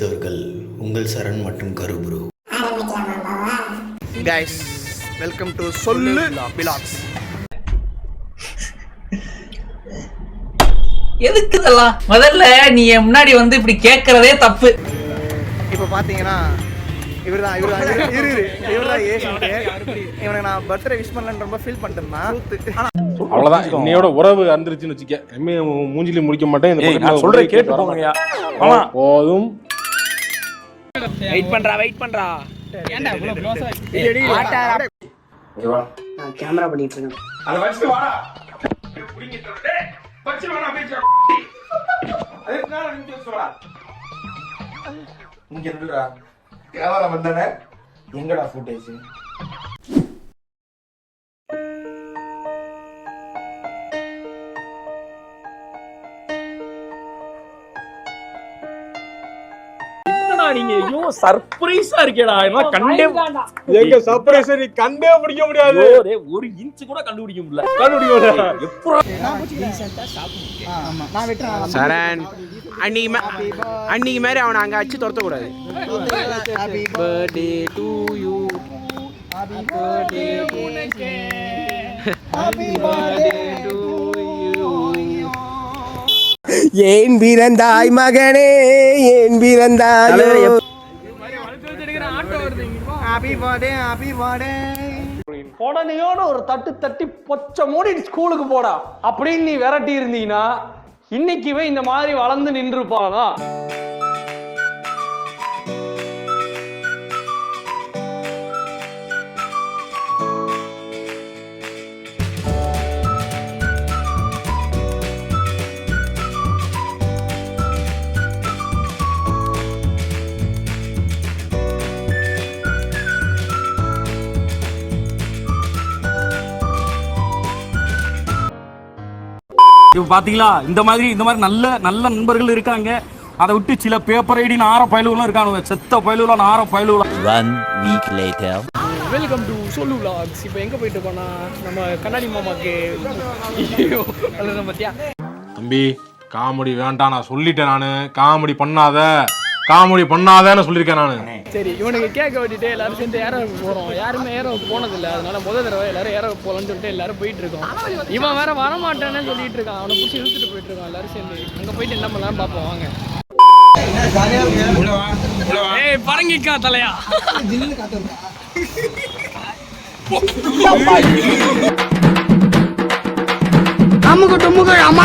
கிடைத்தவர்கள் உங்கள் சரண் மற்றும் கருபுரு. Guys, welcome to சொல்லு vlogs. எதுக்கு இதெல்லாம்? முதல்ல நீ முன்னாடி வந்து இப்படி கேட்கறதே தப்பு. இப்போ பாத்தீங்கன்னா இவர்தான் இவனுக்கு நான் பர்த்டே விஷ் பண்ணலன்னு ரொம்ப ஃபீல் பண்ணிட்டேன். அவ்வளவுதான், என்னையோட உறவு அந்திருச்சுன்னு வச்சுக்க. மூஞ்சிலி முடிக்க மாட்டேன். சொல்றேன் கேட்டு போங்கயா. போதும். வெயிட் பண்றா. ஏன்டா இவ்வளவு க்ளோஸா நான் கேமரா பண்ணிட்டு இருக்கேன். அத வச்சிட்டு வாடா. புடிங்கிட்டு டேய் வச்சிட்டு வாடா பேச்சு. அதுக்குனால நீங்க சொல்றா. இங்க நில்லுடா. கேமரா வந்தனே. எங்கடா ஃபுட்டேஜ்? நீங்க ஐயோ சர்ப்ரைஸா இருக்கேடா. நான் கண்டே எங்க சர்ப்ரைஸ் நீ கண்டே பிடிக்க முடியாது. ஒரு இன்ச் கூட கண்டுபிடிக்க முடியல. எப்பறா நான் வெட்டறேன். சரண் அன்னிக்கு மாதிரி அவனை அங்க அடிச்சு துரத்த கூடாது. Happy birthday to you. Happy birthday உனக்கு. Happy birthday to you. ஏன் பிறந்தாய் மகனே, ஏன் பிறந்தாய்? Happy birthday. உடனேயோட ஒரு தட்டி பொச்ச மூடி ஸ்கூலுக்கு போடா அப்படின்னு நீ விரட்டி இருந்தீங்கன்னா இன்னைக்குவே இந்த மாதிரி வளர்ந்து நின்று இருப்பானா? பாத்தீங்களா, இந்த மாதிரி நல்ல நண்பர்கள் இருக்காங்க. அதை விட்டு சில பேப்பர் ஐடி நார பயலுகளும் இருக்கானுங்க. செத்த பயலுகளா நார பயலுகளா. 1 week later. வெல்கம் டு சொல்லு vlogs. இப்போ எங்க போயிட்டு இருக்கோம்னா நம்ம கண்ணாடி மாமாக்கு அல்லது பத்தியா தம்பி காமெடி வேண்டாம், நான் சொல்லிட்டேன். நானு காமெடி பண்ணாதேன்னு சொல்லியிருக்கேன் நானு. சரி, இவனுக்கு கேட்க விட்டுட்டு எல்லாரும் சேர்ந்து ஏற போறோம். யாருமே ஏற போனதில்லை, அதனால முதல் தடவை எல்லாரும் ஏற போகலான்னு சொல்லிட்டு எல்லாரும் போயிட்டு இருக்கோம். இவன் வேற வரமாட்டானே சொல்லிட்டு இருக்கான். அவனை பிடிச்சி இழுத்துட்டு போயிட்டு இருக்கான். எல்லாரும் சேர்ந்து அங்க போயிட்டு என்ன பண்ணலாம் பார்ப்போம் வாங்க. ஏய் பரங்கிக்கா தலையா. அம்முக்கு டும்முக்கு அம்மா